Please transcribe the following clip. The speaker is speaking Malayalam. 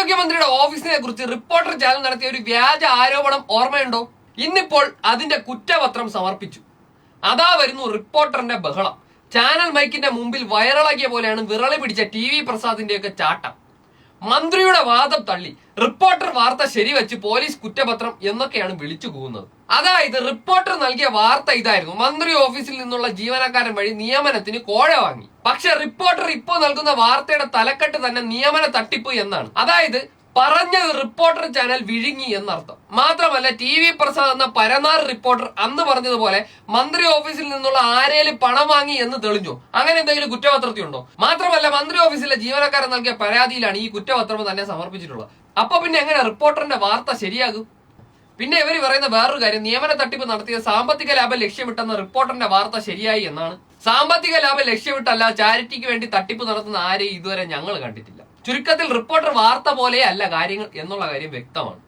ആരോഗ്യമന്ത്രിയുടെ ഓഫീസിനെ കുറിച്ച് റിപ്പോർട്ടർ ചാനൽ നടത്തിയ ഒരു വ്യാജ ആരോപണം ഓർമ്മയുണ്ടോ? ഇന്നിപ്പോൾ അതിന്റെ കുറ്റപത്രം സമർപ്പിച്ചു. അതാ വരുന്നു റിപ്പോർട്ടറിന്റെ ബഹളം. ചാനൽ മൈക്കിന്റെ മുമ്പിൽ വൈറലാക്കിയ പോലെയാണ് വിറളി പിടിച്ച TV പ്രസാദിന്റെയൊക്കെ ചാട്ടം. മന്ത്രിയുടെ വാദം തള്ളി, റിപ്പോർട്ടർ വാർത്ത ശരിവെച്ച് പോലീസ് കുറ്റപത്രം എന്നൊക്കെയാണ് വിളിച്ചു കൂവുന്നത്. അതായത് റിപ്പോർട്ടർ നൽകിയ വാർത്ത ഇതായിരുന്നു: മന്ത്രി ഓഫീസിൽ നിന്നുള്ള ജീവനക്കാരൻ വഴി നിയമനത്തിന് കോഴ വാങ്ങി. പക്ഷെ റിപ്പോർട്ടർ ഇപ്പോൾ നൽകുന്ന വാർത്തയുടെ തലക്കെട്ട് തന്നെ നിയമന തട്ടിപ്പ് എന്നാണ്. അതായത് പറഞ്ഞത് റിപ്പോർട്ടർ ചാനൽ വിഴുങ്ങി എന്നർത്ഥം. മാത്രമല്ല TV പ്രസാദ് എന്ന പരനാർ റിപ്പോർട്ടർ അന്ന് പറഞ്ഞതുപോലെ മന്ത്രി ഓഫീസിൽ നിന്നുള്ള ആരേലും പണം വാങ്ങി എന്ന് തെളിഞ്ഞു. അങ്ങനെ എന്തെങ്കിലും കുറ്റപത്രത്തിലുണ്ടോ? മാത്രമല്ല മന്ത്രി ഓഫീസിലെ ജീവനക്കാരൻ നൽകിയ പരാതിയിലാണ് ഈ കുറ്റപത്രം തന്നെ സമർപ്പിച്ചിട്ടുള്ളത്. അപ്പൊ പിന്നെ എങ്ങനെ റിപ്പോർട്ടറിന്റെ വാർത്ത ശരിയാകും? പിന്നെ ഇവർ പറയുന്ന വേറൊരു കാര്യം, നിയമന തട്ടിപ്പ് നടത്തിയ സാമ്പത്തിക ലാഭം ലക്ഷ്യമിട്ടെന്ന റിപ്പോർട്ടറിന്റെ വാർത്ത ശരിയായി എന്നാണ്. സാമ്പത്തിക ലാഭം ലക്ഷ്യമിട്ടല്ല ചാരിറ്റിക്ക് വേണ്ടി തട്ടിപ്പ് നടത്തുന്ന ആരെയും ഇതുവരെ ഞങ്ങൾ കണ്ടിട്ടില്ല. ചുരുക്കത്തിൽ റിപ്പോർട്ടർ വാർത്ത പോലെ അല്ല കാര്യങ്ങൾ എന്നുള്ള കാര്യം വ്യക്തമാണ്.